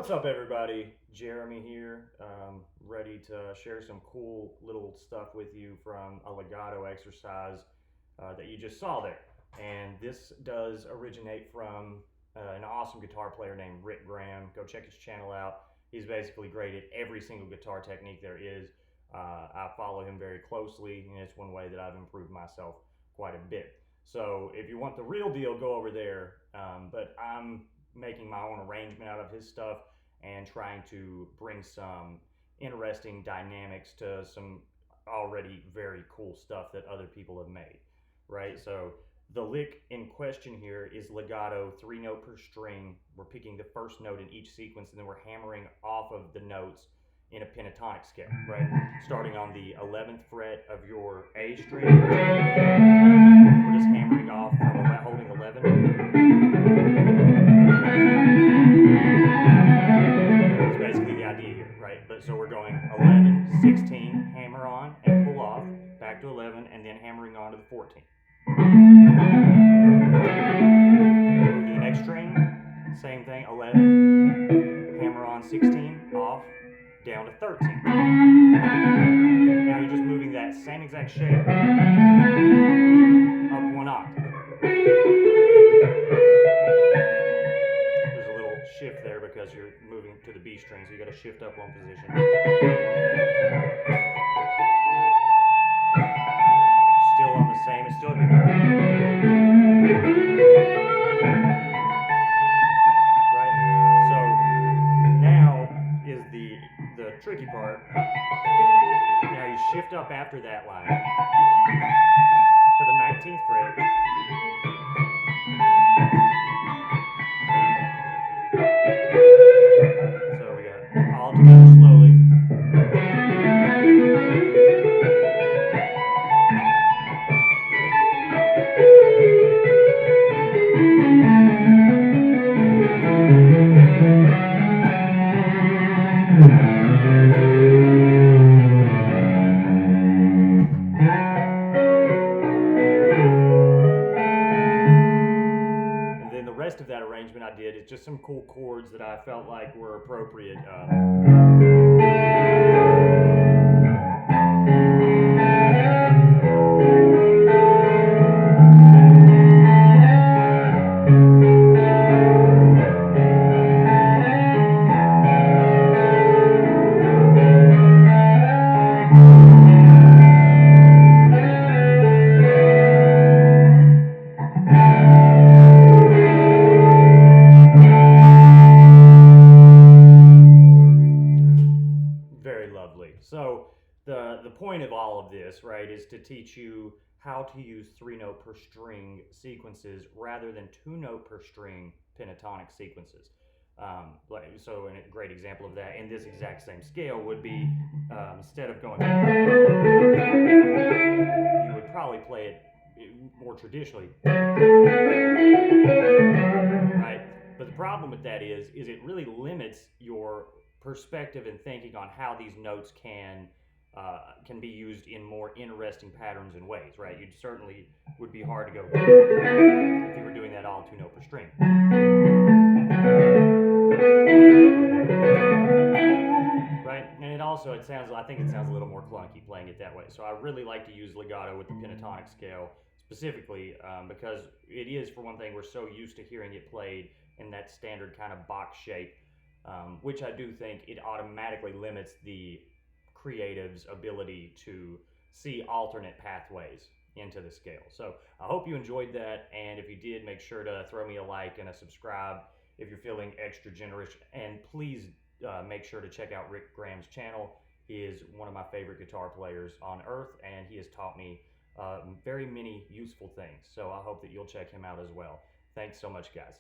What's up, everybody? Jeremy here, ready to share some cool little stuff with you from a legato exercise that you just saw there. And this does originate from an awesome guitar player named Rick Graham. Go check his channel out. He's basically great at every single guitar technique there is. I follow him very closely, and it's one way that I've improved myself quite a bit. So if you want the real deal, go over there. But I'm making my own arrangement out of his stuff and trying to bring some interesting dynamics to some already very cool stuff that other people have made, right? So the lick in question here is legato, 3 note per string. We're picking the first note in each sequence, and then we're hammering off of the notes in a pentatonic scale, right? Starting on the 11th fret of your A string, we're just hammering off from holding 11. That's basically the idea here, right? But so we're going 11, 16, hammer on and pull off, back to 11, and then hammering on to the 14. Move to the next string, same thing, 11, hammer on 16, off, down to 13. Now you're just moving that same exact shape up 1 octave. There's a little shift there because you're moving to the B string, so you got to shift up 1 position. Still on the same, it's still right? So now is the tricky part. Now you shift up after that line to the 19th fret. So we got all together slowly. And then the rest of that arrangement I did is just some cool chords that I felt like were appropriate. Very lovely. So the point of all of this, right, is to teach you how to use 3 note per string sequences rather than 2 note per string pentatonic sequences. So a great example of that in this exact same scale would be instead of going, you would probably play it more traditionally, right? But the problem with that is it really limits your perspective and thinking on how these notes can be used in more interesting patterns and ways, right? You certainly would be hard to go if you were doing that all 2 note per string. Right? And I think it sounds a little more clunky playing it that way. So I really like to use legato with the pentatonic scale specifically because it is, for one thing, we're so used to hearing it played in that standard kind of box shape, which I do think it automatically limits the creative's ability to see alternate pathways into the scale. So I hope you enjoyed that, and if you did, make sure to throw me a like and a subscribe if you're feeling extra generous, and please make sure to check out Rick Graham's channel. He is one of my favorite guitar players on earth, and he has taught me very many useful things. So I hope that you'll check him out as well. Thanks so much, guys.